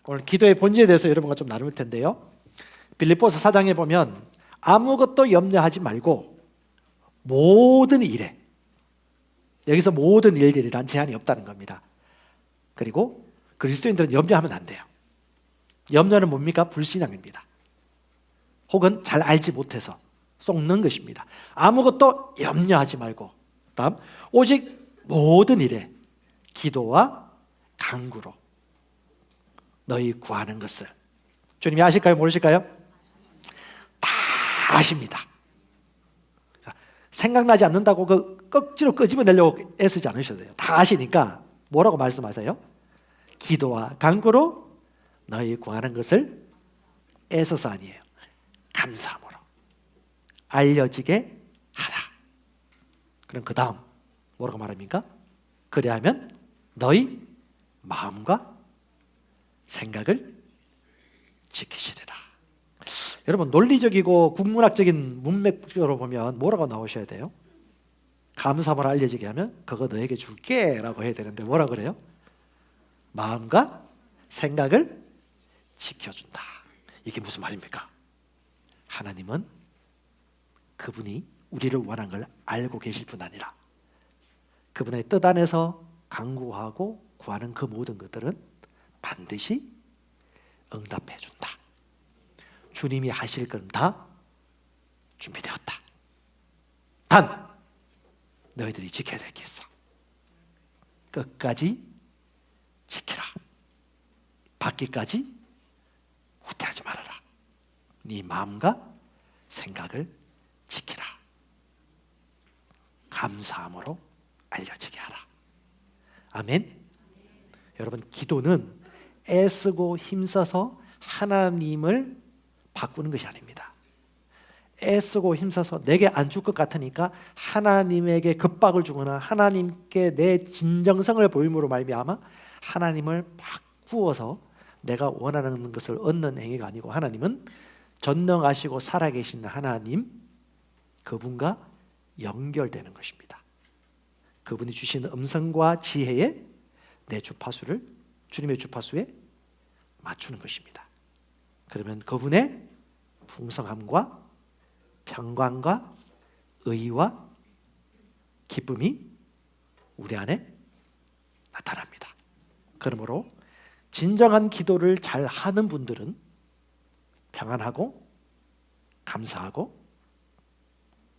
오늘 기도의 본질에 대해서 여러분과 좀 나눌 텐데요. 빌립보서 4장에 보면 아무것도 염려하지 말고 모든 일에, 여기서 모든 일들이란 제한이 없다는 겁니다. 그리고 그리스도인들은 염려하면 안 돼요. 염려는 뭡니까? 불신앙입니다. 혹은 잘 알지 못해서 속는 것입니다. 아무것도 염려하지 말고, 다음, 오직 모든 일에 기도와 간구로 너희 구하는 것을. 주님이 아실까요? 모르실까요? 다 아십니다. 생각나지 않는다고 그 억지로 끄집어내려고 애쓰지 않으셔도 돼요. 다 아시니까 뭐라고 말씀하세요? 기도와 간구로 너희 구하는 것을 애써서 아니에요. 감사함으로 알려지게 하라. 그럼 그 다음 뭐라고 말합니까? 그리하면 너희 마음과 생각을 지키시리라. 여러분, 논리적이고 국문학적인 문맥적으로 보면 뭐라고 나오셔야 돼요? 감사함으로 알려지게 하면 그거 너에게 줄게 라고 해야 되는데 뭐라 그래요? 마음과 생각을 지켜준다. 이게 무슨 말입니까? 하나님은 그분이 우리를 원하는 걸 알고 계실 뿐 아니라 그분의 뜻 안에서 간구하고 구하는 그 모든 것들은 반드시 응답해 준다. 주님이 하실 건 다 준비되었다. 단 너희들이 지켜야 될 게 있어. 끝까지 지키라. 받기까지 후퇴하지 말아라. 네 마음과 생각을 지키라. 감사함으로 알려지게 하라. 아멘. 여러분, 기도는 애쓰고 힘써서 하나님을 바꾸는 것이 아닙니다. 애쓰고 힘써서 내게 안 줄 것 같으니까 하나님에게 급박을 주거나 하나님께 내 진정성을 보임으로 말미암아 하나님을 바꾸어서 내가 원하는 것을 얻는 행위가 아니고, 하나님은 전능하시고 살아계신 하나님, 그분과 연결되는 것입니다. 그분이 주신 음성과 지혜에 내 주파수를 주님의 주파수에 맞추는 것입니다. 그러면 그분의 풍성함과 평강과 의와 기쁨이 우리 안에 나타납니다. 그러므로 진정한 기도를 잘 하는 분들은 평안하고 감사하고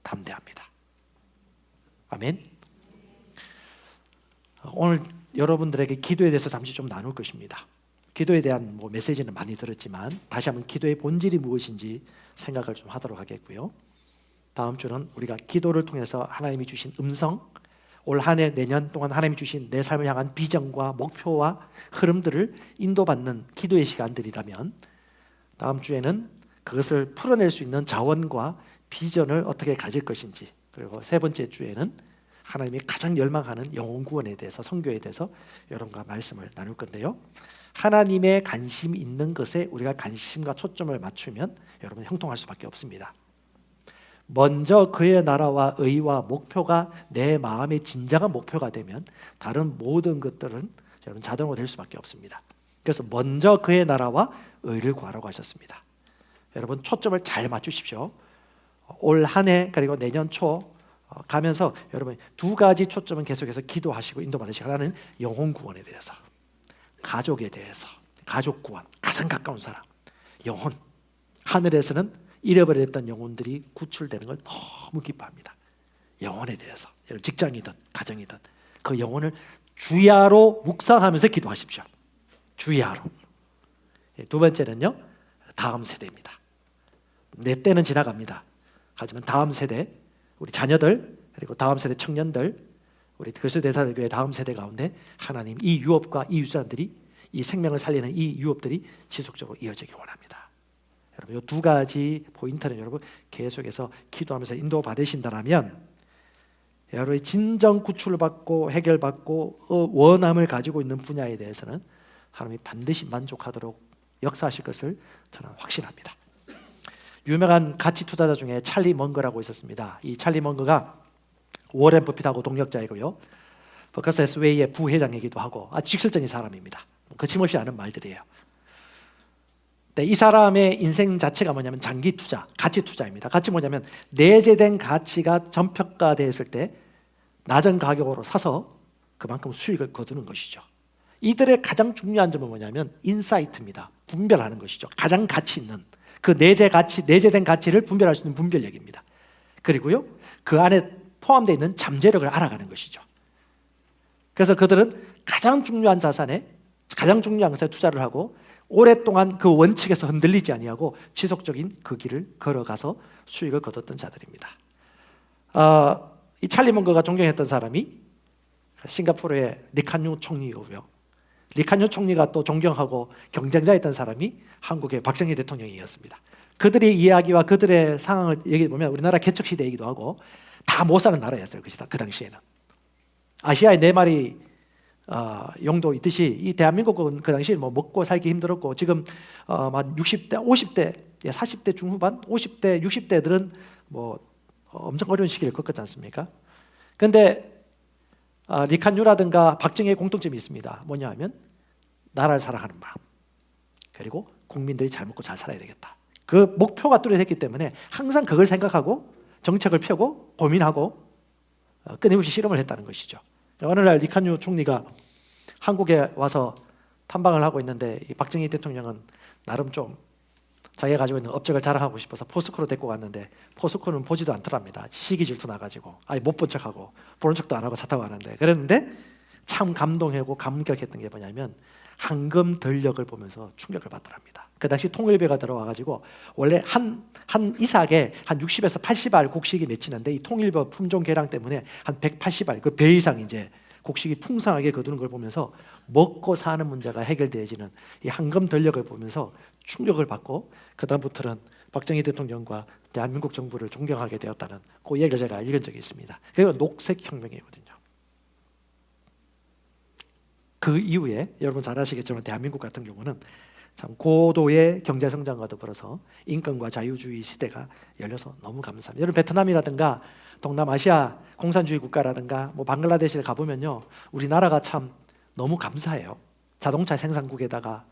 담대합니다. 아멘. 오늘 여러분들에게 기도에 대해서 잠시 좀 나눌 것입니다. 기도에 대한 메시지는 많이 들었지만 다시 한번 기도의 본질이 무엇인지 생각을 좀 하도록 하겠고요. 다음 주는 우리가 기도를 통해서 하나님이 주신 음성, 올 한 해 내년 동안 하나님이 주신 내 삶을 향한 비전과 목표와 흐름들을 인도받는 기도의 시간들이라면, 다음 주에는 그것을 풀어낼 수 있는 자원과 비전을 어떻게 가질 것인지, 그리고 세 번째 주에는 하나님이 가장 열망하는 영혼 구원에 대해서, 선교에 대해서 여러분과 말씀을 나눌 건데요. 하나님의 관심 있는 것에 우리가 관심과 초점을 맞추면 여러분 형통할 수밖에 없습니다. 먼저 그의 나라와 의와 목표가 내 마음의 진정한 목표가 되면 다른 모든 것들은 여러분 자동으로 될 수밖에 없습니다. 그래서 먼저 그의 나라와 의를 구하라고 하셨습니다. 여러분, 초점을 잘 맞추십시오. 올 한 해 그리고 내년 초 가면서 여러분 두 가지 초점은 계속해서 기도하시고 인도받으시고, 하나는 영혼 구원에 대해서, 가족에 대해서, 가족 구원, 가장 가까운 사람, 영혼. 하늘에서는 잃어버렸던 영혼들이 구출되는 걸 너무 기뻐합니다. 영혼에 대해서, 직장이든 가정이든 그 영혼을 주야로 묵상하면서 기도하십시오. 주야로. 두 번째는요, 다음 세대입니다. 내 때는 지나갑니다. 하지만 다음 세대, 우리 자녀들, 그리고 다음 세대 청년들, 우리 그리스도 대사들교회 다음 세대 가운데 하나님 이 유업과 이 유산들이, 이 생명을 살리는 이 유업들이 지속적으로 이어지길 원합니다. 여러분, 이 두 가지 포인트는 여러분 계속해서 기도하면서 인도받으신다면 여러분이 진정 구출을 받고 해결받고 원함을 가지고 있는 분야에 대해서는 하나님이 반드시 만족하도록 역사하실 것을 저는 확신합니다. 유명한 가치 투자자 중에 찰리 먼거라고 있었습니다. 이 찰리 먼거가 워렌 버핏하고 동력자이고요, 버커스 해스웨이의 부회장이기도 하고 아주 직설적인 사람입니다. 거침없이 아는 말들이에요. 이 사람의 인생 자체가 뭐냐면 장기 투자, 가치 투자입니다. 가치 뭐냐면 내재된 가치가 전평가되었을 때 낮은 가격으로 사서 그만큼 수익을 거두는 것이죠. 이들의 가장 중요한 점은 뭐냐면 인사이트입니다. 분별하는 것이죠. 가장 가치 있는 그 내재된 가치를 분별할 수 있는 분별력입니다. 그리고요, 그 안에 포함되어 있는 잠재력을 알아가는 것이죠. 그래서 그들은 가장 중요한 자산에, 가장 중요한 것에 투자를 하고 오랫동안 그 원칙에서 흔들리지 아니하고 지속적인 그 길을 걸어가서 수익을 거뒀던 자들입니다. 이 찰리 먼거가 존경했던 사람이 싱가포르의 리칸유 총리이고요. 리칸유 총리가 또 존경하고 경쟁자였던 사람이 한국의 박정희 대통령이었습니다. 그들의 이야기와 그들의 상황을 얘기해 보면 우리나라 개척 시대이기도 하고 다 못 사는 나라였어요. 그 당시에는. 아시아에 4마리 용도 있듯이 이 대한민국은 그 당시에 뭐 먹고 살기 힘들었고 지금 만 60대, 50대, 40대 중후반, 50대, 60대들은 뭐 엄청 어려운 시기를 겪었지 않습니까? 그런데 리칸유라든가 박정희의 공통점이 있습니다. 뭐냐 하면 나라를 사랑하는 마음, 그리고 국민들이 잘 먹고 잘 살아야 되겠다. 그 목표가 뚜렷했기 때문에 항상 그걸 생각하고 정책을 펴고 고민하고 끊임없이 실험을 했다는 것이죠. 어느 날 리칸유 총리가 한국에 와서 탐방을 하고 있는데 이 박정희 대통령은 나름 좀 자기가 가지고 있는 업적을 자랑하고 싶어서 포스코로 데리고 갔는데 포스코는 보지도 않더랍니다. 시기 질투 나가지고 아예 못 본 척하고 보는 척도 안 하고 차 타고 가는데, 그랬는데 참 감동하고 감격했던 게 뭐냐면 황금 덜력을 보면서 충격을 받더랍니다. 그 당시 통일배가 들어와가지고 원래 한 이삭에 한 60에서 80알 곡식이 맺히는데 이 통일배 품종 개량 때문에 한 180알 그 배 이상 이제 곡식이 풍성하게 거두는 걸 보면서 먹고 사는 문제가 해결되어지는 이 황금 덜력을 보면서 충격을 받고 그다음부터는 박정희 대통령과 대한민국 정부를 존경하게 되었다는 그 얘기를 제가 읽은 적이 있습니다. 그리고 녹색혁명이거든요. 그 이후에 여러분 잘 아시겠지만 대한민국 같은 경우는 참 고도의 경제 성장과 더불어서 인권과 자유주의 시대가 열려서 너무 감사합니다. 여러분 베트남이라든가 동남아시아 공산주의 국가라든가 뭐 방글라데시를 가보면요, 우리나라가 참 너무 감사해요. 자동차 생산국에다가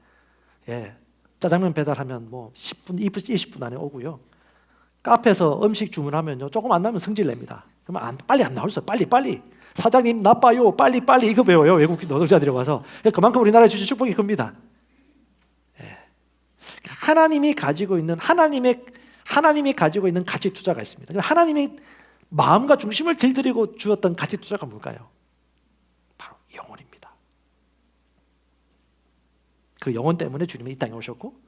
짜장면 배달하면 뭐 10분, 20분 안에 오고요. 카페에서 음식 주문하면요, 조금 안 나면 성질 냅니다. 그러면 빨리 안 나올 수 있어요. 빨리. 사장님 나빠요. 빨리 이거 배워요. 외국 노동자들이 와서. 그만큼 우리나라의 주식 축복이 큽니다. 하나님이 가지고 있는 가치 투자가 있습니다. 하나님이 마음과 중심을 길들이고 주었던 가치 투자가 뭘까요? 바로 영혼입니다. 그 영혼 때문에 주님이 이 땅에 오셨고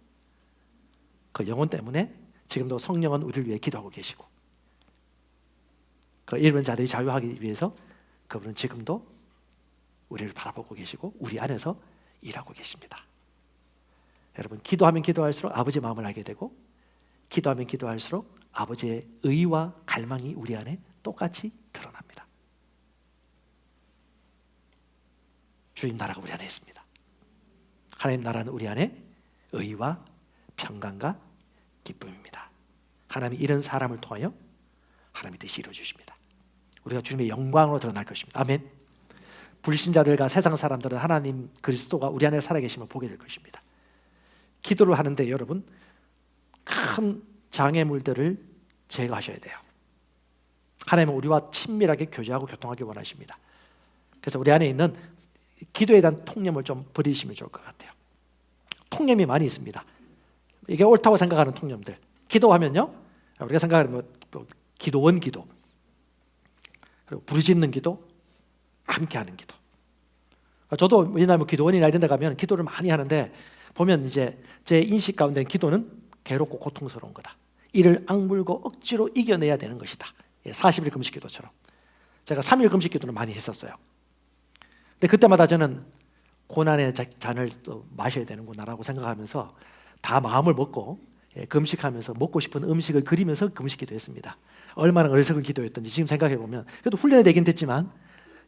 그 영혼 때문에 지금도 성령은 우리를 위해 기도하고 계시고 그 잃은 자들이 자유하기 위해서 그분은 지금도 우리를 바라보고 계시고 우리 안에서 일하고 계십니다. 여러분, 기도하면 기도할수록 아버지 마음을 알게 되고 기도하면 기도할수록 아버지의 의와 갈망이 우리 안에 똑같이 드러납니다. 주님 나라가 우리 안에 있습니다. 하나님 나라는 우리 안에 의와 평강과 기쁨입니다. 하나님이 이런 사람을 통하여 하나님의 뜻이 이루어주십니다. 우리가 주님의 영광으로 드러날 것입니다. 아멘. 불신자들과 세상 사람들은 하나님 그리스도가 우리 안에 살아계심을 보게 될 것입니다. 기도를 하는데 여러분, 큰 장애물들을 제거하셔야 돼요. 하나님은 우리와 친밀하게 교제하고 교통하기 원하십니다. 그래서 우리 안에 있는 기도에 대한 통념을 좀 버리시면 좋을 것 같아요. 통념이 많이 있습니다. 이게 옳다고 생각하는 통념들. 기도하면요, 우리가 생각하는 기도원 기도, 그리고 부르짖는 기도, 함께하는 기도. 저도 옛날 기도원이나 이런 데 가면 기도를 많이 하는데 보면 이제 제 인식 가운데 기도는 괴롭고 고통스러운 거다. 이를 악물고 억지로 이겨내야 되는 것이다. 40일 금식 기도처럼. 제가 3일 금식 기도를 많이 했었어요. 근데 그때마다 저는 고난의 잔을 또 마셔야 되는구나라고 생각하면서 다 마음을 먹고 금식하면서 먹고 싶은 음식을 그리면서 금식 기도했습니다. 얼마나 어리석은 기도였던지 지금 생각해 보면 그래도 훈련이 되긴 됐지만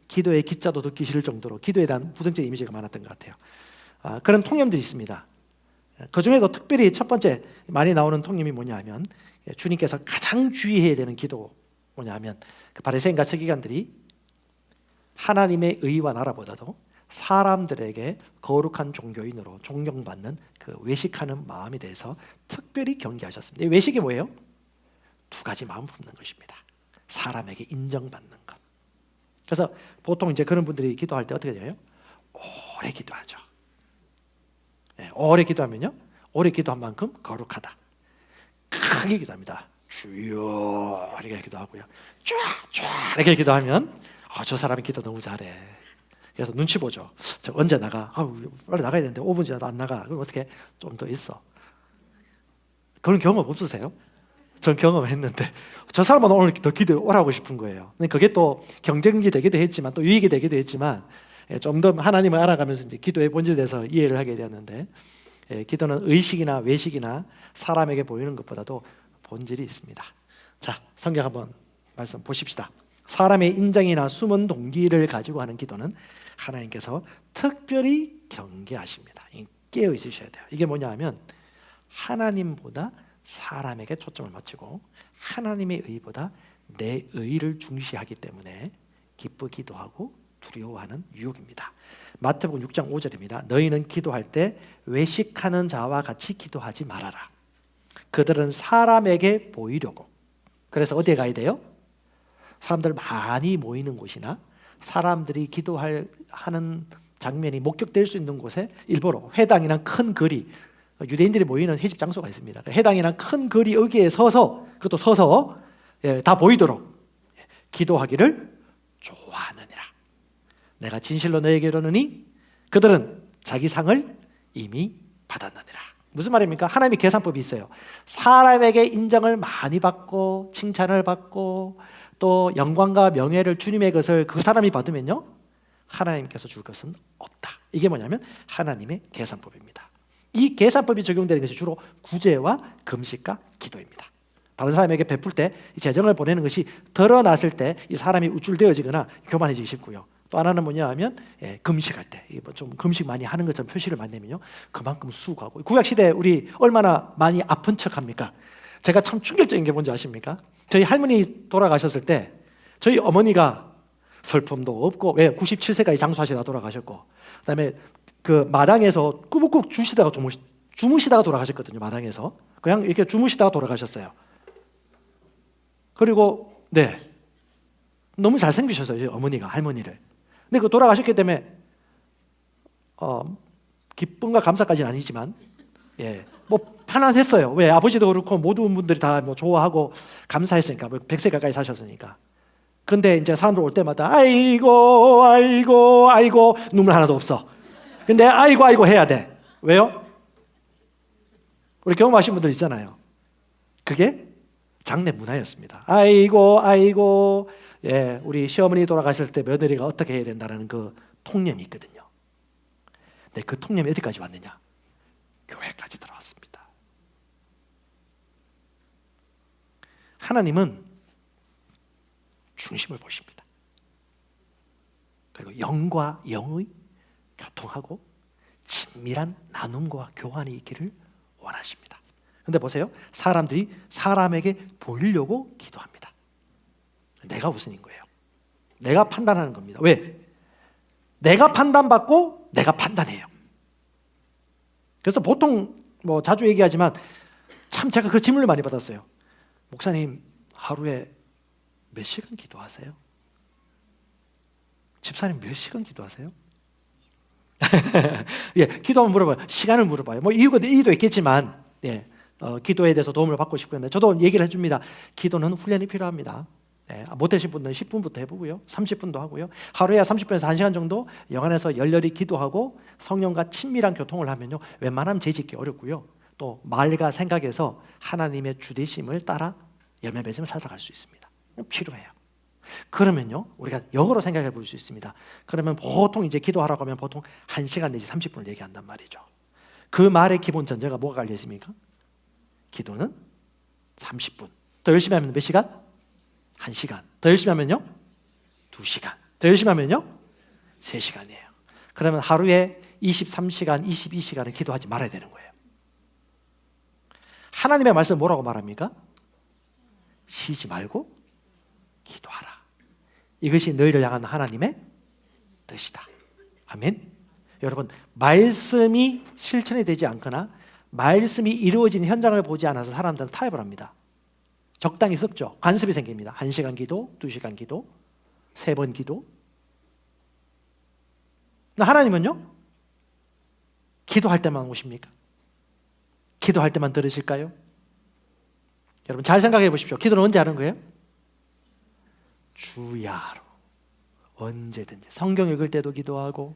기도의 기자도 듣기 싫을 정도로 기도에 대한 부정적 이미지가 많았던 것 같아요. 그런 통념들이 있습니다. 그 중에도 특별히 첫 번째 많이 나오는 통념이 뭐냐 하면 주님께서 가장 주의해야 되는 기도 뭐냐 하면 그 바리새인과 서기관들이 하나님의 의와 나라보다도 사람들에게 거룩한 종교인으로 존경받는 그 외식하는 마음에 대해서 특별히 경계하셨습니다. 이 외식이 뭐예요? 두 가지 마음 품는 것입니다. 사람에게 인정받는 것. 그래서 보통 이제 그런 분들이 기도할 때 어떻게 돼요? 오래 기도하죠. 오래 기도하면요, 오래 기도한 만큼 거룩하다. 크게 기도합니다. 주여 이렇게 기도하고요. 쫙 이렇게 기도하면 저 사람이 기도 너무 잘해. 그래서 눈치 보죠. 저 언제 나가? 빨리 나가야 되는데 5분 지나도 안 나가. 그럼 어떻게? 좀 더 있어. 그런 경험 없으세요? 전 경험했는데 저 사람은 오늘 더 기도 오라고 싶은 거예요. 그게 또 경쟁이 되기도 했지만 또 유익이 되기도 했지만 좀 더 하나님을 알아가면서 이제 기도의 본질에 대해서 이해를 하게 되었는데, 기도는 의식이나 외식이나 사람에게 보이는 것보다도 본질이 있습니다. 자, 성경 한번 말씀 보십시다. 사람의 인정이나 숨은 동기를 가지고 하는 기도는 하나님께서 특별히 경계하십니다. 깨어 있으셔야 돼요. 이게 뭐냐 하면 하나님보다 사람에게 초점을 맞추고 하나님의 의보다 내 의를 중시하기 때문에 기쁘 기도하고 두려워하는 유혹입니다. 마태복음 6장 5절입니다. 너희는 기도할 때 외식하는 자와 같이 기도하지 말아라. 그들은 사람에게 보이려고. 그래서 어디에 가야 돼요? 사람들 많이 모이는 곳이나 사람들이 기도하는 장면이 목격될 수 있는 곳에 일부러 회당이나 큰 거리, 유대인들이 모이는 회식 장소가 있습니다. 회당이나 큰 거리 여기에 서서, 그것도 서서 다 보이도록 기도하기를 좋아하느니라. 내가 진실로 너에게 이르노니 그들은 자기 상을 이미 받았느니라. 무슨 말입니까? 하나님의 계산법이 있어요. 사람에게 인정을 많이 받고 칭찬을 받고 또 영광과 명예를 주님의 것을 그 사람이 받으면요, 하나님께서 줄 것은 없다. 이게 뭐냐면 하나님의 계산법입니다. 이 계산법이 적용되는 것이 주로 구제와 금식과 기도입니다. 다른 사람에게 베풀 때 이 재정을 보내는 것이 드러났을 때 이 사람이 우쭐대어지거나 교만해지기 쉽고요. 또 하나는 뭐냐 하면 금식할 때 좀 금식 많이 하는 것처럼 표시를 많이 내면요, 그만큼 수고하고. 구약시대에 우리 얼마나 많이 아픈 척합니까? 제가 참 충격적인 게 뭔지 아십니까? 저희 할머니 돌아가셨을 때 저희 어머니가 슬픔도 없고, 왜 97세까지 장수하시다가 돌아가셨고, 그다음에 그 마당에서 꾸벅꾸벅 주무시다가 돌아가셨거든요. 마당에서 그냥 이렇게 주무시다가 돌아가셨어요. 그리고 너무 잘생기셨어요, 어머니가 할머니를. 근데 그 돌아가셨기 때문에 기쁨과 감사까지는 아니지만 뭐 편안했어요. 왜? 아버지도 그렇고 모든 분들이 다 뭐 좋아하고 감사했으니까, 뭐 100세 가까이 사셨으니까. 근데 이제 사람들 올 때마다 아이고 아이고 아이고 눈물 하나도 없어. 근데 아이고 아이고 해야 돼. 왜요? 우리 경험하신 분들 있잖아요. 그게 장례 문화였습니다. 아이고 아이고, 우리 시어머니 돌아가실 때 며느리가 어떻게 해야 된다는 그 통념이 있거든요. 근데 그 통념이 어디까지 왔느냐? 교회까지 들어왔습니다. 하나님은 중심을 보십니다. 그리고 영과 영의 교통하고 친밀한 나눔과 교환이 있기를 원하십니다. 근데 보세요. 사람들이 사람에게 보이려고 기도합니다. 내가 우선인 거예요. 내가 판단하는 겁니다. 왜? 내가 판단받고 내가 판단해요. 그래서 보통 뭐 자주 얘기하지만 참 제가 그 질문을 많이 받았어요. 목사님, 하루에 몇 시간 기도하세요? 집사님 몇 시간 기도하세요? 기도하면 물어봐요. 시간을 물어봐요. 뭐 이유도 있겠지만, 기도에 대해서 도움을 받고 싶은데 저도 얘기를 해줍니다. 기도는 훈련이 필요합니다. 못하신 분들은 10분부터 해보고요, 30분도 하고요, 하루에 30분에서 1시간 정도 영안에서 열렬히 기도하고 성령과 친밀한 교통을 하면요, 웬만하면 재짓기 어렵고요, 또 말과 생각에서 하나님의 주되심을 따라 열매 맺음을 살아갈 수 있습니다. 필요해요. 그러면요, 우리가 역으로 생각해 볼 수 있습니다. 그러면 보통 이제 기도하라고 하면 보통 1시간 내지 30분을 얘기한단 말이죠. 그 말의 기본 전제가 뭐가 깔려 있습니까? 기도는 30분. 더 열심히 하면 몇 시간? 1시간. 더 열심히 하면요? 2시간. 더 열심히 하면요? 3시간이에요. 그러면 하루에 23시간, 22시간을 기도하지 말아야 되는 거예요. 하나님의 말씀 뭐라고 말합니까? 쉬지 말고 기도하라. 이것이 너희를 향한 하나님의 뜻이다. 아멘. 여러분, 말씀이 실천이 되지 않거나 말씀이 이루어진 현장을 보지 않아서 사람들은 타협을 합니다. 적당히 썩죠. 관습이 생깁니다. 1시간 기도, 2시간 기도, 3번 기도. 하나님은요? 기도할 때만 오십니까? 기도할 때만 들으실까요? 여러분 잘 생각해 보십시오. 기도는 언제 하는 거예요? 주야로. 언제든지. 성경 읽을 때도 기도하고,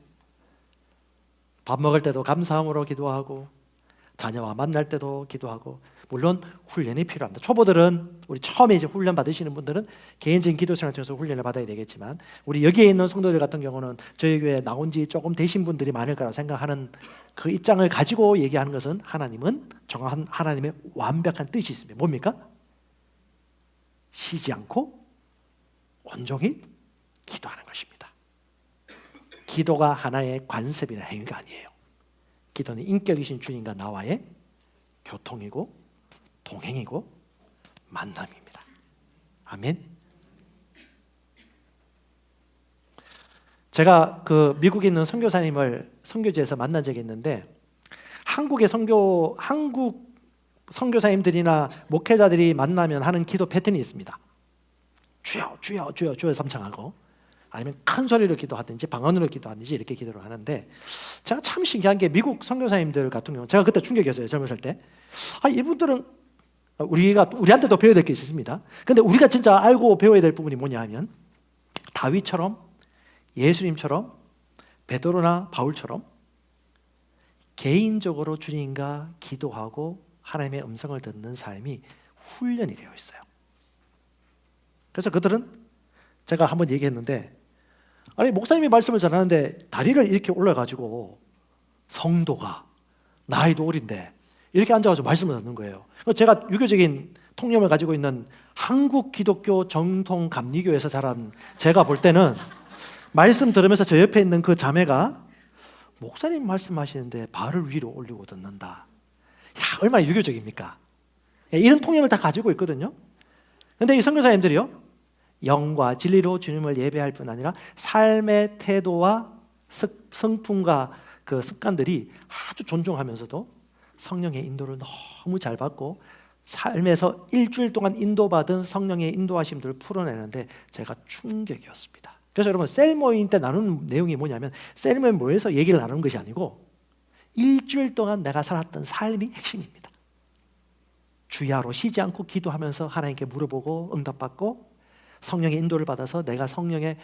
밥 먹을 때도 감사함으로 기도하고, 자녀와 만날 때도 기도하고. 물론 훈련이 필요합니다. 초보들은, 우리 처음에 이제 훈련 받으시는 분들은 개인적인 기도 생활 통해서 훈련을 받아야 되겠지만, 우리 여기에 있는 성도들 같은 경우는 저희 교회에 나온 지 조금 되신 분들이 많을 거라고 생각하는 그 입장을 가지고 얘기하는 것은, 하나님은 정한 하나님의 완벽한 뜻이 있습니다. 뭡니까? 쉬지 않고 온종일 기도하는 것입니다. 기도가 하나의 관습이나 행위가 아니에요. 기도는 인격이신 주님과 나와의 교통이고 동행이고 만남입니다. 아멘. 제가 그 미국에 있는 선교사님을 선교지에서 만난 적이 있는데, 한국 선교사님들이나 목회자들이 만나면 하는 기도 패턴이 있습니다. 주여 주여 주여 주여 삼창하고, 아니면 큰 소리로 기도하든지 방언으로 기도하든지 이렇게 기도를 하는데, 제가 참 신기한 게 미국 선교사님들 같은 경우, 제가 그때 충격이었어요. 젊었을 때. 이분들은 우리한테도 배워야 될 게 있습니다. 근데 우리가 진짜 알고 배워야 될 부분이 뭐냐 하면, 다윗처럼, 예수님처럼, 베드로나 바울처럼 개인적으로 주님과 기도하고 하나님의 음성을 듣는 삶이 훈련이 되어 있어요. 그래서 그들은, 제가 한번 얘기했는데, 아니 목사님이 말씀을 잘하는데 다리를 이렇게 올려가지고 성도가 나이도 어린데 이렇게 앉아가지고 말씀을 듣는 거예요. 제가 유교적인 통념을 가지고 있는 한국 기독교 정통 감리교에서 자란 제가 볼 때는, 말씀 들으면서 저 옆에 있는 그 자매가 목사님 말씀하시는데 발을 위로 올리고 듣는다. 야, 얼마나 유교적입니까? 이런 통념을 다 가지고 있거든요. 근데 이 선교사님들이요, 영과 진리로 주님을 예배할 뿐 아니라 삶의 태도와 성품과 그 습관들이 아주 존중하면서도 성령의 인도를 너무 잘 받고, 삶에서 일주일 동안 인도받은 성령의 인도하심들을 풀어내는데 제가 충격이었습니다. 그래서 여러분, 셀 모임 때 나누는 내용이 뭐냐면, 셀 모임 모여서 얘기를 나누는 것이 아니고 일주일 동안 내가 살았던 삶이 핵심입니다. 주야로 쉬지 않고 기도하면서 하나님께 물어보고 응답받고, 성령의 인도를 받아서 내가 성령의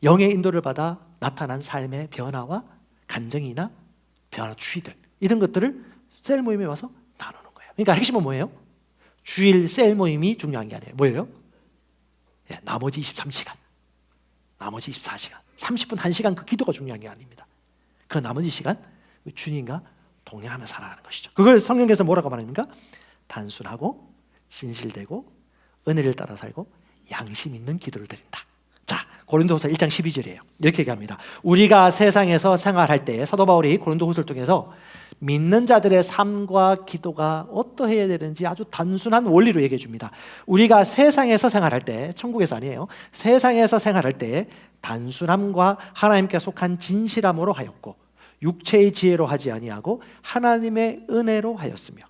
영의 인도를 받아 나타난 삶의 변화와 간증이나 변화 추이들, 이런 것들을 셀 모임에 와서 나누는 거예요. 그러니까 핵심은 뭐예요? 주일 셀 모임이 중요한 게 아니에요. 뭐예요? 나머지 23시간, 나머지 24시간, 30분, 1시간 그 기도가 중요한 게 아닙니다. 그 나머지 시간 주님과 동행하며 살아가는 것이죠. 그걸 성경에서 뭐라고 말합니까? 단순하고 진실되고 은혜를 따라 살고 양심 있는 기도를 드린다. 자, 고린도후서 1장 12절이에요. 이렇게 얘기합니다. 우리가 세상에서 생활할 때, 사도 바울이 고린도후서를 통해서 믿는 자들의 삶과 기도가 어떠해야 되는지 아주 단순한 원리로 얘기해 줍니다. 우리가 세상에서 생활할 때, 천국에서 아니에요, 세상에서 생활할 때 단순함과 하나님께 속한 진실함으로 하였고, 육체의 지혜로 하지 아니하고 하나님의 은혜로 하였으며,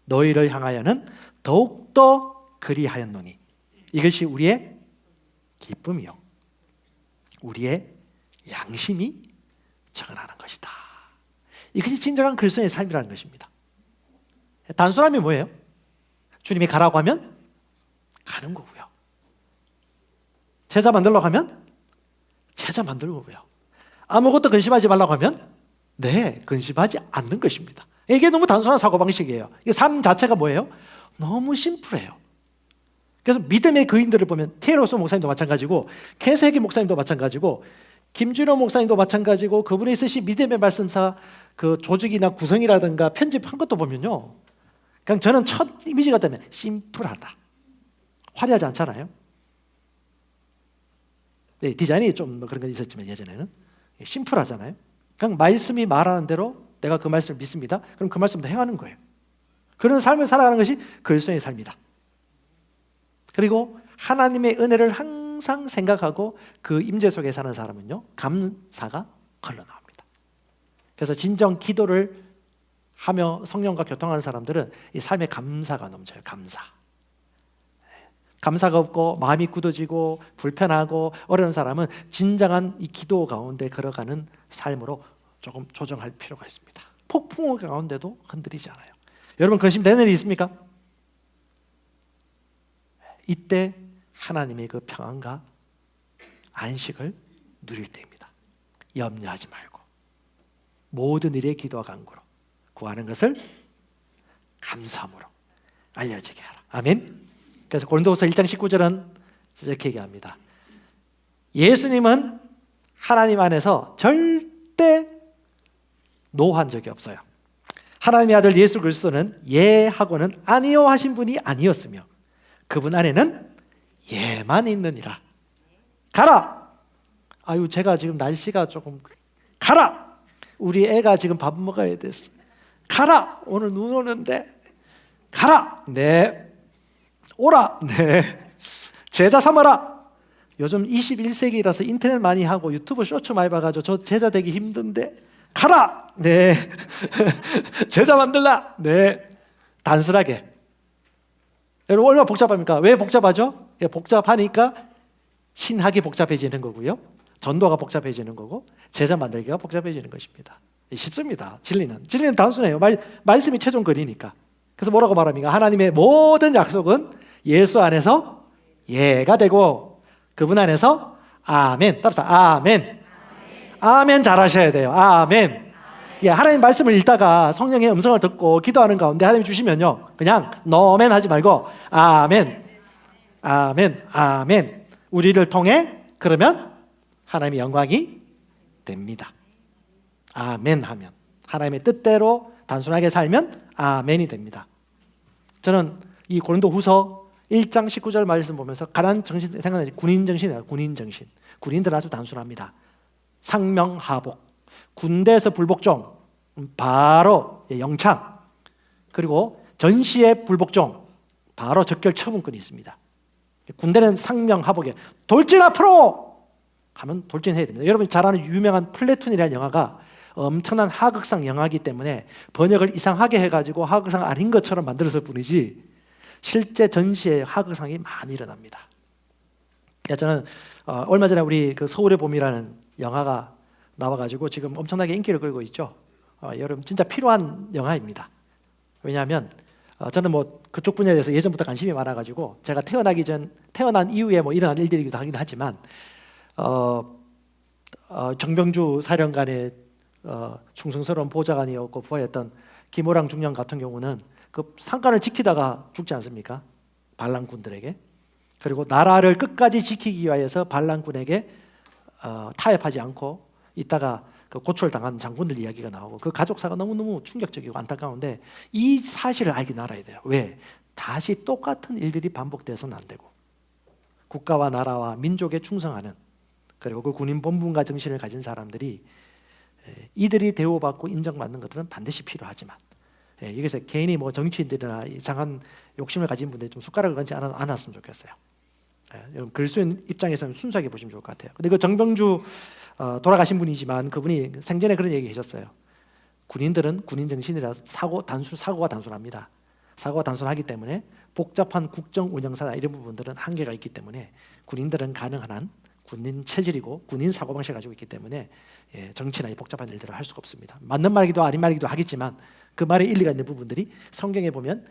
너희를 향하여는 더욱더 그리하였노니 이것이 우리의 기쁨이요 우리의 양심이 정언하는 것이다. 이것이 진정한 그리스도인의 삶이라는 것입니다. 단순함이 뭐예요? 주님이 가라고 하면 가는 거고요. 제자 만들려고 하면 제자 만들는 거고요. 아무것도 근심하지 말라고 하면 근심하지 않는 것입니다. 이게 너무 단순한 사고방식이에요. 삶 자체가 뭐예요? 너무 심플해요. 그래서 믿음의 그인들을 보면, 티에로스 목사님도 마찬가지고, 캐세기 목사님도 마찬가지고, 김준호 목사님도 마찬가지고, 그분이 쓰신 믿음의 말씀사 그 조직이나 구성이라든가 편집한 것도 보면요, 그냥 저는 첫 이미지가 되면 심플하다, 화려하지 않잖아요. 네, 디자인이 좀 그런 건 있었지만 예전에는 심플하잖아요. 그냥 말씀이 말하는 대로 내가 그 말씀을 믿습니다. 그럼 그 말씀도 행하는 거예요. 그런 삶을 살아가는 것이 그리스도인의 삶이다. 그리고 하나님의 은혜를 항상 생각하고 그 임재 속에 사는 사람은요, 감사가 흘러나옵니다. 그래서 진정 기도를 하며 성령과 교통하는 사람들은 이 삶에 감사가 넘쳐요. 감사가 없고 마음이 굳어지고 불편하고 어려운 사람은 진정한 이 기도 가운데 걸어가는 삶으로 조금 조정할 필요가 있습니다. 폭풍 가운데도 흔들리지 않아요. 여러분 근심되는 일이 있습니까? 이때 하나님의 그 평안과 안식을 누릴 때입니다. 염려하지 말고 모든 일에 기도와 간구로 구하는 것을 감사함으로 알려지게 하라. 아멘. 그래서 고린도후서 1장 19절은 이렇게 얘기합니다. 예수님은 하나님 안에서 절대 노한 적이 없어요. 하나님의 아들 예수 그리스도는 예하고는 아니요 하신 분이 아니었으며 그분 안에는 예만 있느니라. 가라. 아유 제가 지금 날씨가 조금 가라. 우리 애가 지금 밥 먹어야 됐어. 가라. 오늘 눈 오는데 가라. 네. 오라. 네. 제자 삼아라. 요즘 21세기라서 인터넷 많이 하고 유튜브 쇼츠 많이 봐가지고 저 제자 되기 힘든데 가라. 네. 제자 만들라. 네. 단순하게. 여러분 얼마나 복잡합니까? 왜 복잡하죠? 복잡하니까 신학이 복잡해지는 거고요. 전도가 복잡해지는 거고 제자 만들기가 복잡해지는 것입니다. 쉽습니다. 진리는 단순해요. 말씀이 최종 거리니까. 그래서 뭐라고 말합니까? 하나님의 모든 약속은 예수 안에서 예가 되고 그분 안에서 아멘. 따라서 아멘. 아멘 잘하셔야 돼요. 아멘. 예, 하나님 말씀을 읽다가 성령의 음성을 듣고 기도하는 가운데 하나님이 주시면요 그냥 노멘 하지 말고 아멘. 아멘. 아멘. 우리를 통해 그러면 하나님의 영광이 됩니다. 아멘 하면 하나님의 뜻대로 단순하게 살면 아멘이 됩니다. 저는 이 고린도후서 1장 19절 말씀 보면서 가난 정신 생각나지. 군인 정신이에요. 군인 정신. 군인들은 아주 단순합니다. 상명하복. 군대에서 불복종 바로 영창. 그리고 전시의 불복종 바로 적결 처분권이 있습니다. 군대는 상명하복이에요. 돌진 앞으로 하면 돌진해야 됩니다. 여러분이 잘 아는 유명한 플래툰이라는 영화가 엄청난 하극상 영화이기 때문에 번역을 이상하게 해가지고 하극상 아닌 것처럼 만들었을 뿐이지 실제 전시에 하극상이 많이 일어납니다. 저는 얼마 전에 우리 그 서울의 봄이라는 영화가 나와가지고 지금 엄청나게 인기를 끌고 있죠. 여러분 진짜 필요한 영화입니다. 왜냐하면 저는 뭐 그쪽 분야에 대해서 예전부터 관심이 많아가지고 제가 태어난 이후에 뭐 일어난 일들이기도 하긴 하지만 정병주 사령관의 충성스러운 보좌관이었고 부하였던 김호랑 중령 같은 경우는 그 상관을 지키다가 죽지 않습니까? 반란군들에게. 그리고 나라를 끝까지 지키기 위해서 반란군에게 타협하지 않고 있다가 그 고초를 당한 장군들 이야기가 나오고 그 가족사가 너무너무 충격적이고 안타까운데 이 사실을 알긴 알아야 돼요. 왜? 다시 똑같은 일들이 반복돼서는 안 되고 국가와 나라와 민족에 충성하는 그리고 그 군인 본분과 정신을 가진 사람들이 이들이 대우받고 인정받는 것들은 반드시 필요하지만 여기서 개인이 뭐 정치인들이나 이상한 욕심을 가진 분들이 좀 숟가락을 얹지 않았으면 좋겠어요. 여러분 그리스도인 입장에서는 순수하게 보시면 좋을 것 같아요. 근데 그 정병주 돌아가신 분이지만 그분이 생전에 그런 얘기 하셨어요. 군인들은 군인 정신이라 사고가 단순합니다. 사고가 단순하기 때문에 복잡한 국정 운영사나 이런 부분들은 한계가 있기 때문에 군인들은 가능한 한 군인 체질이고 군인 사고방식을 가지고 있기 때문에 정치나 이 복잡한 일들을 할 수가 없습니다. 맞는 말이기도 아닌 말이기도 하겠지만 그 말에 일리가 있는 부분들이 성경에 보면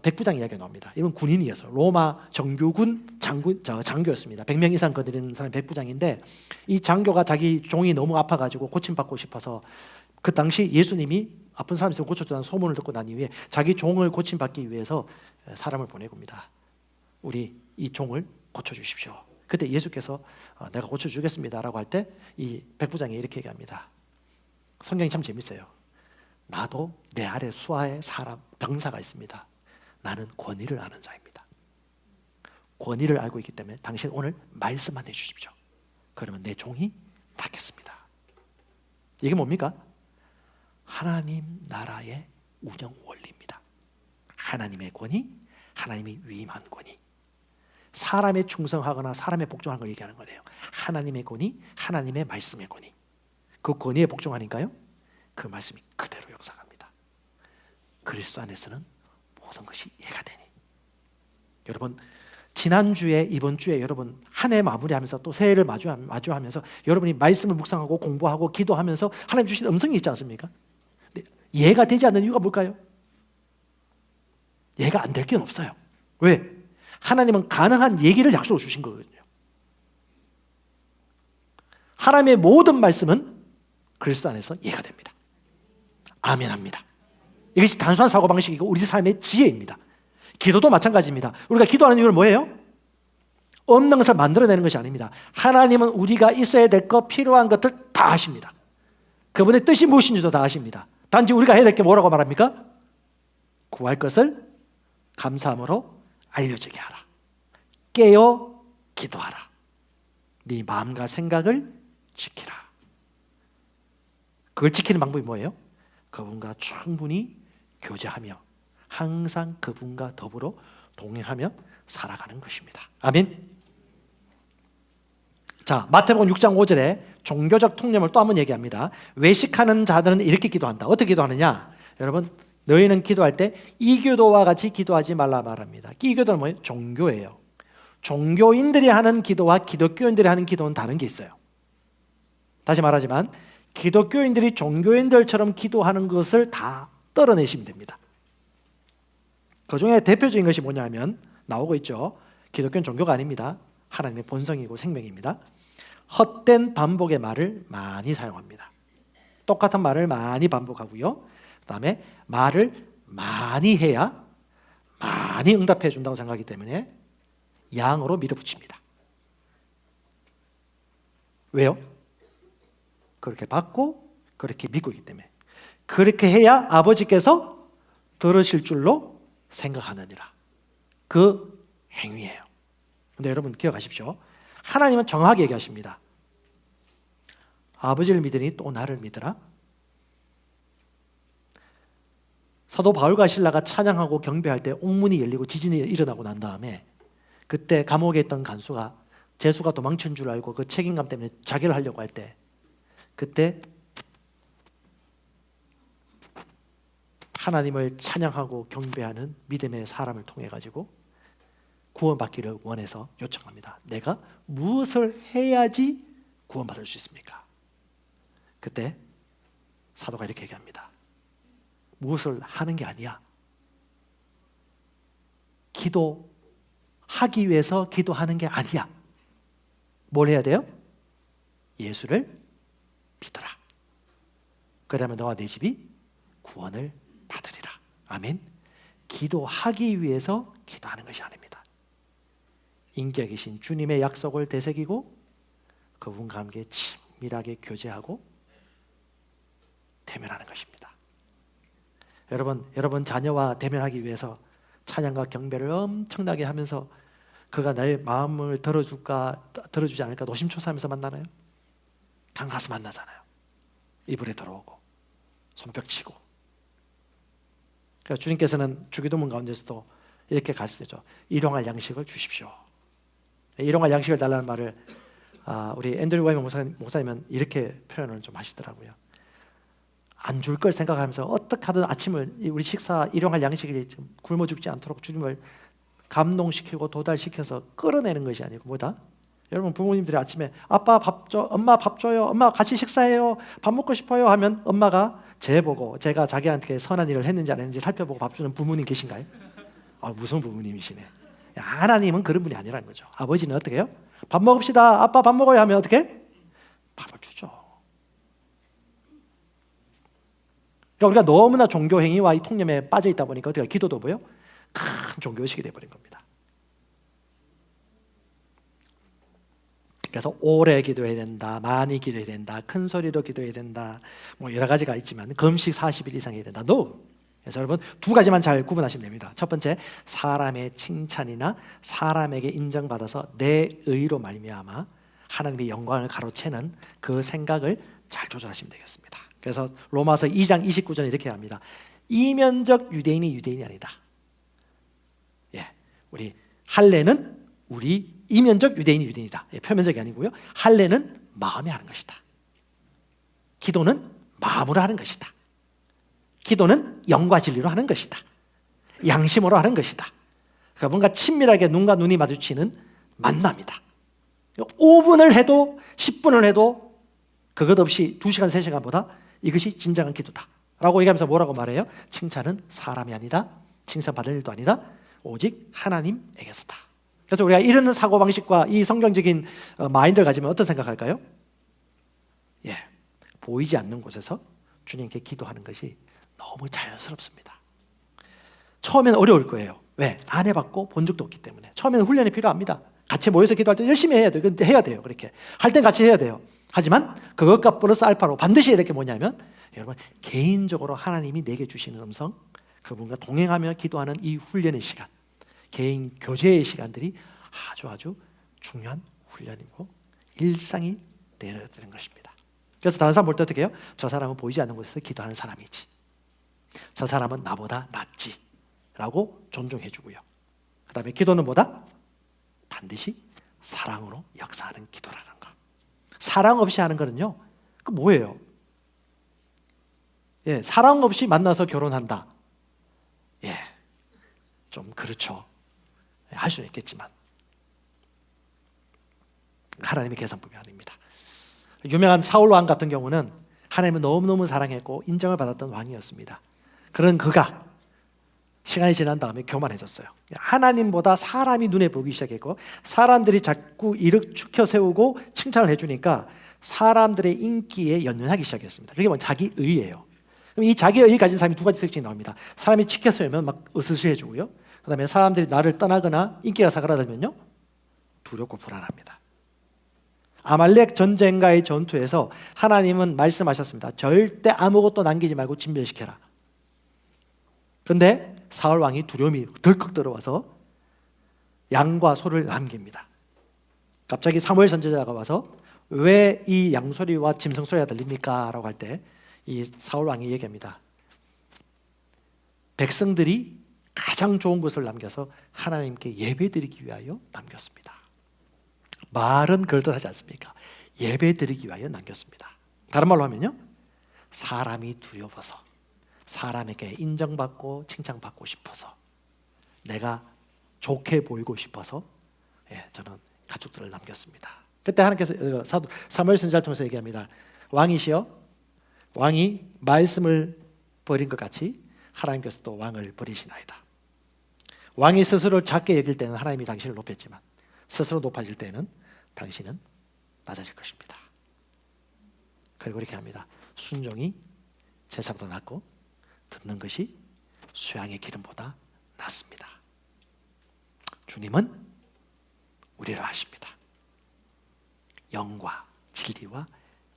백부장 이야기가 나옵니다. 이건 군인이어서 로마 정교군 장교였습니다. 100명 이상 거느리는 사람이 백부장인데 이 장교가 자기 종이 너무 아파가지고 고침받고 싶어서 그 당시 예수님이 아픈 사람이 있으면 고쳐주라는 소문을 듣고 난 이후에 자기 종을 고침받기 위해서 사람을 보내봅니다. 우리 이 종을 고쳐주십시오. 그때 예수께서 내가 고쳐주겠습니다라고 할 때 이 백부장이 이렇게 얘기합니다. 성경이 참 재밌어요. 나도 내 아래 수하에 사람 병사가 있습니다. 나는 권위를 아는 자입니다. 권위를 알고 있기 때문에 당신 오늘 말씀만 해주십시오. 그러면 내 종이 낫겠습니다. 이게 뭡니까? 하나님 나라의 운영 원리입니다. 하나님의 권위, 하나님이 위임한 권위. 사람에 충성하거나 사람에 복종하는 걸 얘기하는 거예요. 하나님의 권위, 하나님의 말씀의 권위. 그 권위에 복종하니까요, 그 말씀이 그대로 역사합니다. 그리스도 안에서는 모든 것이 이해가 되니. 여러분, 지난주에 이번 주에 여러분 한 해 마무리하면서 또 새해를 마주하면서 여러분이 말씀을 묵상하고 공부하고 기도하면서 하나님 주신 음성이 있지 않습니까? 이해가 되지 않는 이유가 뭘까요? 이해가 안 될 게 없어요. 왜? 하나님은 가능한 얘기를 약속으로 주신 거거든요. 하나님의 모든 말씀은 그리스도 안에서 이해가 됩니다. 아멘합니다. 이것이 단순한 사고방식이고 우리 삶의 지혜입니다. 기도도 마찬가지입니다. 우리가 기도하는 이유는 뭐예요? 없는 것을 만들어내는 것이 아닙니다. 하나님은 우리가 있어야 될 것, 필요한 것들 다 아십니다. 그분의 뜻이 무엇인지도 다 아십니다. 단지 우리가 해야 될 게 뭐라고 말합니까? 구할 것을 감사함으로 알려지게 하라. 깨어 기도하라. 네 마음과 생각을 지키라. 그걸 지키는 방법이 뭐예요? 그분과 충분히 교제하며 항상 그분과 더불어 동행하며 살아가는 것입니다. 아멘. 자, 마태복음 6장 5절에 종교적 통념을 또 한번 얘기합니다. 외식하는 자들은 이렇게 기도한다. 어떻게 기도하느냐? 여러분, 너희는 기도할 때 이교도와 같이 기도하지 말라 말합니다. 이교도는 뭐예요? 종교예요. 종교인들이 하는 기도와 기독교인들이 하는 기도는 다른 게 있어요. 다시 말하지만 기독교인들이 종교인들처럼 기도하는 것을 다 떨어내시면 됩니다. 그 중에 대표적인 것이 뭐냐면 나오고 있죠. 기독교는 종교가 아닙니다. 하나님의 본성이고 생명입니다. 헛된 반복의 말을 많이 사용합니다. 똑같은 말을 많이 반복하고요. 그 다음에 말을 많이 해야 많이 응답해 준다고 생각하기 때문에 양으로 밀어붙입니다. 왜요? 그렇게 받고 그렇게 믿고 있기 때문에. 그렇게 해야 아버지께서 들으실 줄로 생각하느니라. 그 행위예요. 근데 여러분 기억하십시오. 하나님은 정확하게 얘기하십니다. 아버지를 믿으니 또 나를 믿으라. 사도 바울과 실라가 찬양하고 경배할 때 옥문이 열리고 지진이 일어나고 난 다음에 그때 감옥에 있던 간수가 제수가 도망친 줄 알고 그 책임감 때문에 자결을 하려고 할 때 그때 하나님을 찬양하고 경배하는 믿음의 사람을 통해 가지고 구원받기를 원해서 요청합니다. 내가 무엇을 해야지 구원받을 수 있습니까? 그때 사도가 이렇게 얘기합니다. 무엇을 하는 게 아니야. 기도하기 위해서 기도하는 게 아니야. 뭘 해야 돼요? 예수를 믿어라. 그러면 너와 내 집이 구원을 받으리라. 아멘. 기도하기 위해서 기도하는 것이 아닙니다. 인격이신 주님의 약속을 되새기고 그분과 함께 친밀하게 교제하고 대면하는 것입니다. 여러분 자녀와 대면하기 위해서 찬양과 경배를 엄청나게 하면서 그가 나의 마음을 들어주지 않을까 노심초사하면서 만나나요? 가서 만나잖아요. 이불에 들어오고 손뼉 치고. 그러니까 주님께서는 주기도문 가운데서도 이렇게 가르치죠. 일용할 양식을 주십시오. 일용할 양식을 달라는 말을 우리 앤드류 와이먼 목사님은 이렇게 표현을 좀 하시더라고요. 안 줄 걸 생각하면서 어떻게 하든 아침을 우리 식사 일용할 양식을 굶어 죽지 않도록 주님을 감동시키고 도달시켜서 끌어내는 것이 아니고 뭐다? 여러분 부모님들이 아침에 아빠 밥 줘, 엄마 밥 줘요, 엄마 같이 식사해요, 밥 먹고 싶어요 하면 엄마가 쟤 보고 제가 자기한테 선한 일을 했는지 안 했는지 살펴보고 밥 주는 부모님 계신가요? 무슨 부모님이시네. 하나님은 그런 분이 아니라는 거죠. 아버지는 어떻게 해요? 밥 먹읍시다, 아빠 밥 먹어요 하면 어떻게? 밥을 주죠. 그러니까 우리가 너무나 종교 행위와 이 통념에 빠져 있다 보니까 어떻게 기도도 뭐예요? 큰 종교의식이 돼버린 겁니다. 그래서 오래 기도해야 된다, 많이 기도해야 된다, 큰 소리로 기도해야 된다, 뭐 여러 가지가 있지만 금식 40일 이상 해야 된다. 그래서 여러분 두 가지만 잘 구분하시면 됩니다. 첫 번째, 사람의 칭찬이나 사람에게 인정받아서 내 의로 말미암아 하나님의 영광을 가로채는 그 생각을 잘 조절하시면 되겠습니다. 그래서 로마서 2장 29절에 이렇게 합니다. 이면적 유대인이 유대인이 아니다. 우리 할례는 우리 이면적 유대인이 유대인이다. 표면적이 아니고요. 할례는 마음에 하는 것이다. 기도는 마음으로 하는 것이다. 기도는 영과 진리로 하는 것이다. 양심으로 하는 것이다. 그러니까 뭔가 친밀하게 눈과 눈이 마주치는 만남이다. 5분을 해도 10분을 해도 그것 없이 2시간, 3시간보다 이것이 진정한 기도다 라고 얘기하면서 뭐라고 말해요? 칭찬은 사람이 아니다. 칭찬받을 일도 아니다. 오직 하나님에게서다. 그래서 우리가 이런 사고방식과 이 성경적인 마인드를 가지면 어떤 생각할까요? 보이지 않는 곳에서 주님께 기도하는 것이 너무 자연스럽습니다. 처음에는 어려울 거예요. 왜? 안 해봤고 본 적도 없기 때문에. 처음에는 훈련이 필요합니다. 같이 모여서 기도할 때 열심히 해야 돼요. 이건 해야 돼요. 그렇게 할 땐 같이 해야 돼요. 하지만 그것과 플러스 알파로 반드시 이렇게 뭐냐면 여러분 개인적으로 하나님이 내게 주시는 음성, 그분과 동행하며 기도하는 이 훈련의 시간, 개인 교제의 시간들이 아주 중요한 훈련이고 일상이 되어지는 것입니다. 그래서 다른 사람 볼 때 어떻게 해요? 저 사람은 보이지 않는 곳에서 기도하는 사람이지, 저 사람은 나보다 낫지 라고 존중해 주고요. 그 다음에 기도는 뭐다? 반드시 사랑으로 역사하는 기도라는 거. 사랑 없이 하는 거는요, 그 뭐예요? 사랑 없이 만나서 결혼한다. 좀 그렇죠. 할 수는 있겠지만 하나님의 계산법이 아닙니다. 유명한 사울 왕 같은 경우는 하나님을 너무너무 사랑했고 인정을 받았던 왕이었습니다. 그런 그가 시간이 지난 다음에 교만해졌어요. 하나님보다 사람이 눈에 보기 시작했고 사람들이 자꾸 일으켜 세우고 칭찬을 해주니까 사람들의 인기에 연연하기 시작했습니다. 그게 뭐냐? 자기의예요. 그럼 이 자기의를 가진 사람이 두 가지 특징이 나옵니다. 사람이 치켜 세우면 막 으스스해지고요. 그 다음에 사람들이 나를 떠나거나 인기가 사그라들면요, 두렵고 불안합니다. 아말렉 전쟁과의 전투에서 하나님은 말씀하셨습니다. 절대 아무것도 남기지 말고 진멸시켜라. 그런데 사울 왕이 두려움이 덜컥 들어와서 양과 소를 남깁니다. 갑자기 사무엘 선지자가 와서 왜 이 양소리와 짐승 소리가 들립니까? 라고 할 때 이 사울 왕이 얘기합니다. 백성들이 가장 좋은 것을 남겨서 하나님께 예배드리기 위하여 남겼습니다. 말은 그럴듯하지 않습니까? 예배드리기 위하여 남겼습니다. 다른 말로 하면요, 사람이 두려워서, 사람에게 인정받고 칭찬받고 싶어서, 내가 좋게 보이고 싶어서 저는 가족들을 남겼습니다. 그때 하나님께서 사무엘 선지자를 통해서 얘기합니다. 왕이시여, 왕이 말씀을 버린 것 같이 하나님께서도 왕을 버리시나이다. 왕이 스스로 작게 여길 때는 하나님이 당신을 높였지만 스스로 높아질 때는 당신은 낮아질 것입니다. 그리고 이렇게 합니다. 순종이 제사보다 낫고 듣는 것이 수양의 기름보다 낫습니다. 주님은 우리를 아십니다. 영과 진리와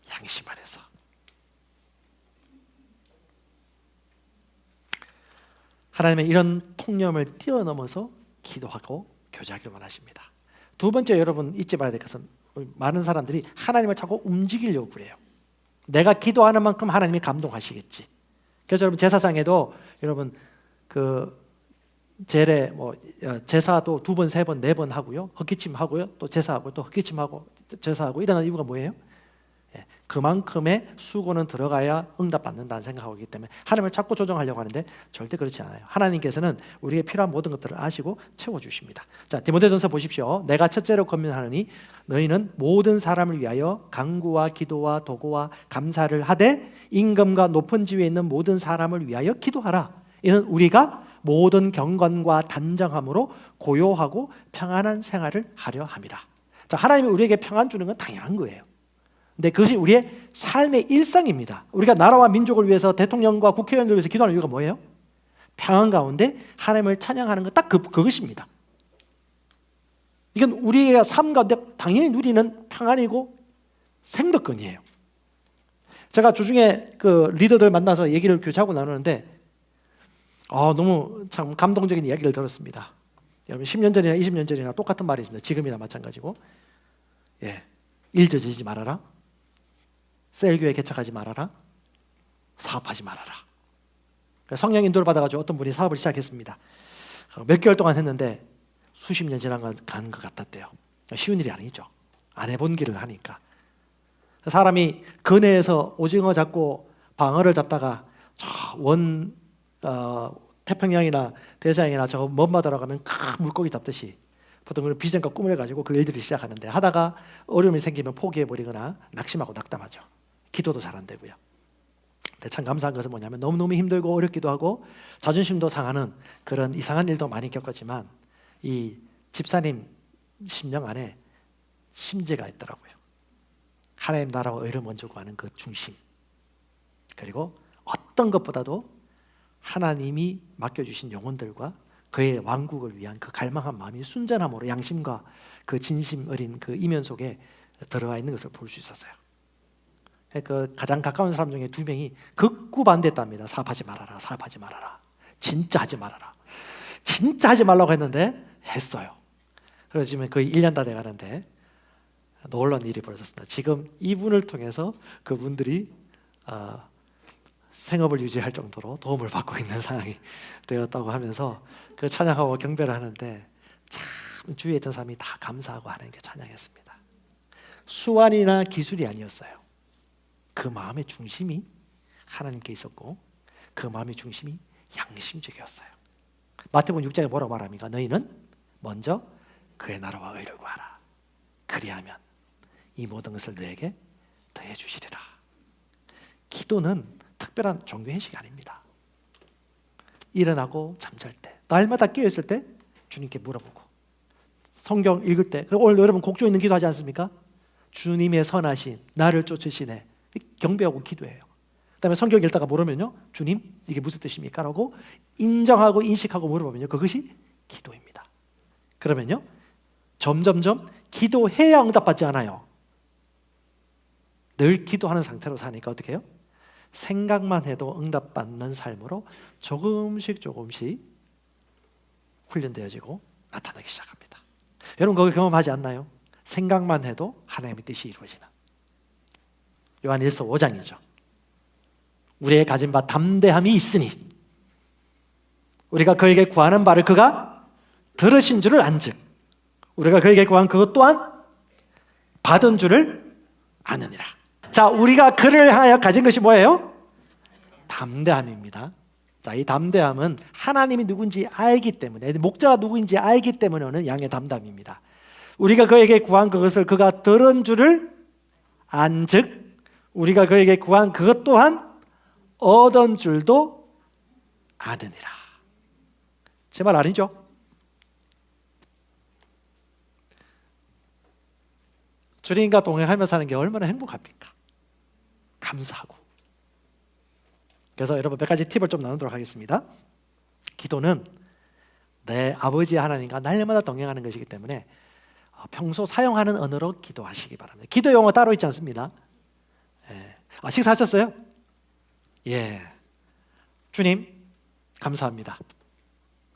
양심 안에서. 하나님의 이런 통념을 뛰어넘어서 기도하고 교제하기를 원하십니다. 두 번째, 여러분 잊지 말아야 될 것은 많은 사람들이 하나님을 자꾸 움직이려고 그래요. 내가 기도하는 만큼 하나님이 감동하시겠지. 그래서 여러분 제사상에도 여러분 그 제례 제사도 2번, 3번, 4번 하고요. 헛기침 하고요. 또 제사하고 또 헛기침하고 제사하고 이러는 이유가 뭐예요? 그만큼의 수고는 들어가야 응답받는다는 생각하기 때문에 하나님을 자꾸 조정하려고 하는데 절대 그렇지 않아요. 하나님께서는 우리에게 필요한 모든 것들을 아시고 채워주십니다. 자, 디모데전서 보십시오. 내가 첫째로 권면하노니 너희는 모든 사람을 위하여 간구와 기도와 도구와 감사를 하되 임금과 높은 지위에 있는 모든 사람을 위하여 기도하라. 이는 우리가 모든 경건과 단정함으로 고요하고 평안한 생활을 하려 함이라. 자, 하나님이 우리에게 평안 주는 건 당연한 거예요. 근데 그것이 우리의 삶의 일상입니다. 우리가 나라와 민족을 위해서 대통령과 국회의원들을 위해서 기도하는 이유가 뭐예요? 평안 가운데 하나님을 찬양하는 것, 딱 그것입니다. 이건 우리의 삶 가운데 당연히 누리는 평안이고 생덕권이에요. 제가 주중에 그 리더들 만나서 얘기를 교제하고 나누는데 너무 참 감동적인 이야기를 들었습니다. 여러분 10년 전이나 20년 전이나 똑같은 말이 있습니다. 지금이나 마찬가지고, 일 저지르지 말아라, 셀교회 개척하지 말아라, 사업하지 말아라. 성령 인도를 받아가지고 어떤 분이 사업을 시작했습니다. 몇 개월 동안 했는데 수십 년 지난 것 같았대요. 쉬운 일이 아니죠. 안 해본 길을 하니까. 사람이 근해에서 오징어 잡고 방어를 잡다가 저 태평양이나 대서양이나 저 먼바다로 가면 큰 물고기 잡듯이 보통 그런 비전과 꿈을 해가지고 그 일들이 시작하는데, 하다가 어려움이 생기면 포기해버리거나 낙심하고 낙담하죠. 기도도 잘 안 되고요. 근데 참 감사한 것은 뭐냐면, 너무너무 힘들고 어렵기도 하고 자존심도 상하는 그런 이상한 일도 많이 겪었지만, 이 집사님 심령 안에 심재가 있더라고요. 하나님 나라와 의를 먼저 구하는 그 중심, 그리고 어떤 것보다도 하나님이 맡겨주신 영혼들과 그의 왕국을 위한 그 갈망한 마음이 순전함으로 양심과 그 진심 어린 그 이면 속에 들어가 있는 것을 볼 수 있었어요. 그 가장 가까운 사람 중에 2명이 극구 반대했답니다. 사업하지 말아라, 사업하지 말아라, 진짜 하지 말아라, 진짜 하지 말라고 했는데 했어요. 그래서 지금 거의 1년 다 돼가는데 놀라운 일이 벌어졌습니다. 지금 이분을 통해서 그분들이 생업을 유지할 정도로 도움을 받고 있는 상황이 되었다고 하면서 그 찬양하고 경배를 하는데, 참 주위에 있던 사람이 다 감사하고 하나님께 찬양했습니다. 수완이나 기술이 아니었어요. 그 마음의 중심이 하나님께 있었고 그 마음의 중심이 양심적이었어요. 마태복음 6장에 뭐라고 말합니까? 너희는 먼저 그의 나라와 의를 구하라. 그리하면 이 모든 것을 너에게 더해 주시리라. 기도는 특별한 종교 행식이 아닙니다. 일어나고 잠잘 때, 날마다 깨어있을 때 주님께 물어보고, 성경 읽을 때, 오늘 여러분 곡조 있는 기도하지 않습니까? 주님의 선하신 나를 쫓으시네, 경배하고 기도해요. 그다음에 성경 읽다가 물으면요, 주님 이게 무슨 뜻입니까? 라고 인정하고 인식하고 물어보면요, 그것이 기도입니다. 그러면요 점점점 기도해야 응답받지 않아요. 늘 기도하는 상태로 사니까 어떻게 해요? 생각만 해도 응답받는 삶으로 조금씩 훈련되어지고 나타나기 시작합니다. 여러분 그거 경험하지 않나요? 생각만 해도 하나님의 뜻이 이루어지는. 요한 1서 5장이죠. 우리의 가진 바 담대함이 있으니 우리가 그에게 구하는 바를 그가 들으신 줄을 안즉 우리가 그에게 구한 그것 또한 받은 줄을 아느니라. 자, 우리가 그를 하여 가진 것이 뭐예요? 담대함입니다. 자, 이 담대함은 하나님이 누군지 알기 때문에, 목자가 누구인지 알기 때문에 오는 양의 담대함입니다. 우리가 그에게 구한 그것을 그가 들은 줄을 안즉 우리가 그에게 구한 그것 또한 얻은 줄도 아느니라. 제 말 아니죠? 주님과 동행하며 사는 게 얼마나 행복합니까? 감사하고. 그래서 여러분 몇 가지 팁을 좀 나누도록 하겠습니다. 기도는 내 아버지 하나님과 날마다 동행하는 것이기 때문에 평소 사용하는 언어로 기도하시기 바랍니다. 기도 용어 따로 있지 않습니다. 식사하셨어요? 예. 주님 감사합니다.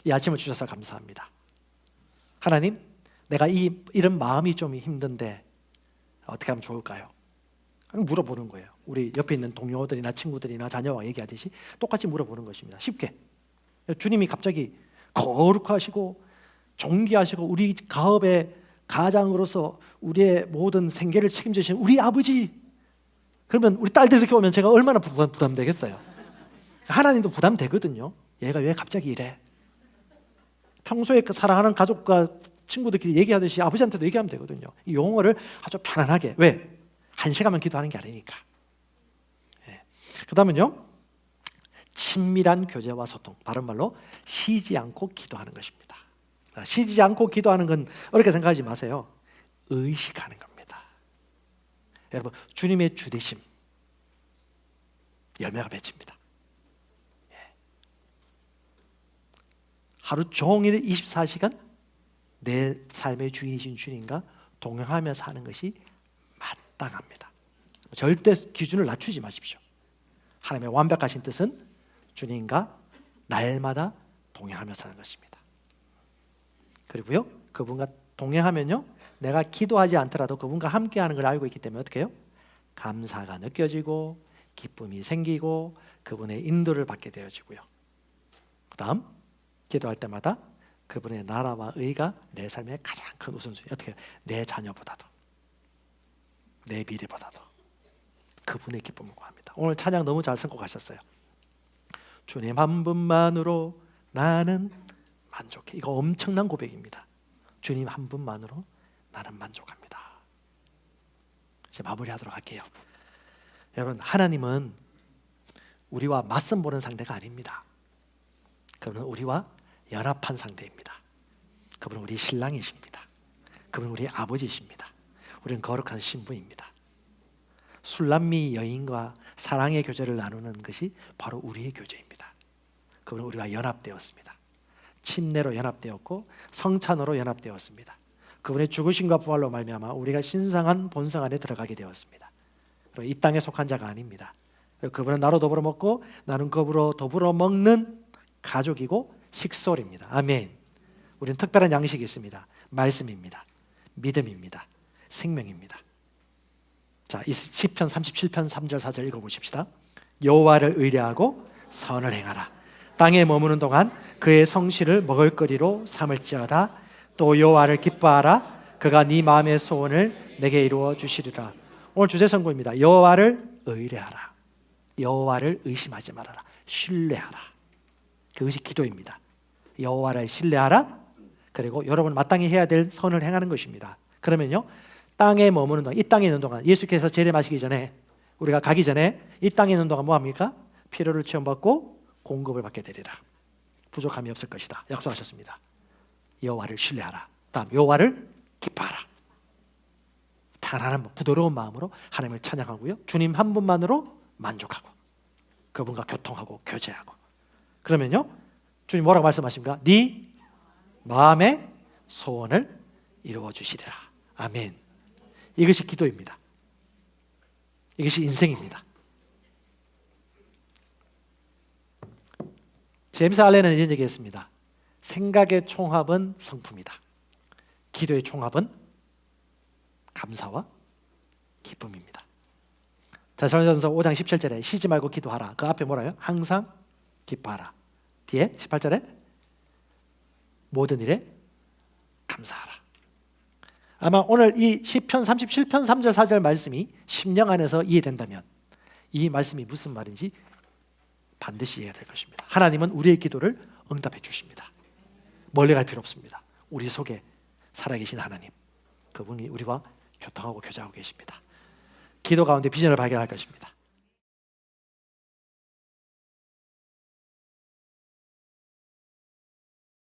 이 아침을 주셔서 감사합니다. 하나님, 내가 이런 마음이 좀 힘든데 어떻게 하면 좋을까요? 물어보는 거예요. 우리 옆에 있는 동료들이나 친구들이나 자녀와 얘기하듯이 똑같이 물어보는 것입니다. 쉽게. 주님이 갑자기 거룩하시고 존귀하시고 우리 가업의 가장으로서 우리의 모든 생계를 책임지시는 우리 아버지, 그러면 우리 딸들 이렇게 오면 제가 얼마나 부담되겠어요? 하나님도 부담되거든요. 얘가 왜 갑자기 이래? 평소에 사랑하는 가족과 친구들끼리 얘기하듯이 아버지한테도 얘기하면 되거든요. 이 용어를 아주 편안하게. 왜? 1시간만 기도하는 게 아니니까. 그 다음은요, 친밀한 교제와 소통, 바른 말로 쉬지 않고 기도하는 것입니다. 쉬지 않고 기도하는 건 어렵게 생각하지 마세요. 의식하는 겁니다. 여러분, 주님의 주되심 열매가 맺힙니다. 하루 종일 24시간 내 삶의 주인이신 주님과 동행하며 사는 것이 마땅합니다. 절대 기준을 낮추지 마십시오. 하나님의 완벽하신 뜻은 주님과 날마다 동행하며 사는 것입니다. 그리고요, 그분과 동행하면요, 내가 기도하지 않더라도 그분과 함께하는 걸 알고 있기 때문에 어떻게 해요? 감사가 느껴지고 기쁨이 생기고 그분의 인도를 받게 되어지고요. 그 다음 기도할 때마다 그분의 나라와 의가 내 삶의 가장 큰 우선순위. 어떻게 해요? 내 자녀보다도, 내 미래보다도, 그분의 기쁨을 구합니다. 오늘 찬양 너무 잘 선곡하셨어요. 주님 한 분만으로 나는 만족해. 이거 엄청난 고백입니다. 주님 한 분만으로 나는 만족합니다. 이제 마무리하도록 할게요. 여러분, 하나님은 우리와 맞선 보는 상대가 아닙니다. 그분은 우리와 연합한 상대입니다. 그분은 우리 신랑이십니다. 그분은 우리 아버지십니다. 우리는 거룩한 신부입니다. 술람미 여인과 사랑의 교제를 나누는 것이 바로 우리의 교제입니다. 그분은 우리와 연합되었습니다. 침례로 연합되었고 성찬으로 연합되었습니다. 그분의 죽으심과 부활로 말미암아 우리가 신성한 본성 안에 들어가게 되었습니다. 이 땅에 속한 자가 아닙니다. 그분은 나로 더불어 먹고 나는 그분으로 더불어 먹는 가족이고 식솔입니다. 아멘. 우리는 특별한 양식이 있습니다. 말씀입니다. 믿음입니다. 생명입니다. 자, 이 시편 37편 3절 4절 읽어보십시다. 여호와를 의뢰하고 선을 행하라. 땅에 머무는 동안 그의 성실을 먹을거리로 삼을지어다. 또 여호와를 기뻐하라. 그가 네 마음의 소원을 내게 이루어 주시리라. 오늘 주제 선고입니다. 여호와를 의뢰하라. 여호와를 의심하지 말아라. 신뢰하라. 그것이 기도입니다. 여호와를 신뢰하라. 그리고 여러분 마땅히 해야 될 선을 행하는 것입니다. 그러면요, 땅에 머무는 동안, 이 땅에 있는 동안 예수께서 재림하시기 전에, 우리가 가기 전에 이 땅에 있는 동안 뭐합니까? 필요를 체험받고 공급을 받게 되리라. 부족함이 없을 것이다 약속하셨습니다. 여호와를 신뢰하라. 다음 여호와를 기뻐하라. 편안한 부드러운 마음으로 하나님을 찬양하고요, 주님 한 분만으로 만족하고 그분과 교통하고 교제하고. 그러면요, 주님 뭐라고 말씀하십니까? 네 마음의 소원을 이루어 주시리라. 아멘. 이것이 기도입니다. 이것이 인생입니다. 제임스 알렌은 이런 얘기했습니다. 생각의 총합은 성품이다. 기도의 총합은 감사와 기쁨입니다. 데살로니가전서 5장 17절에 쉬지 말고 기도하라. 그 앞에 뭐라요? 항상 기뻐하라. 뒤에 18절에 모든 일에 감사하라. 아마 오늘 이 시편 37편 3절 4절 말씀이 심령 안에서 이해된다면 이 말씀이 무슨 말인지 반드시 이해가 될 것입니다. 하나님은 우리의 기도를 응답해 주십니다. 멀리 갈 필요 없습니다. 우리 속에 살아계신 하나님, 그분이 우리와 교통하고 교제하고 계십니다. 기도 가운데 비전을 발견할 것입니다.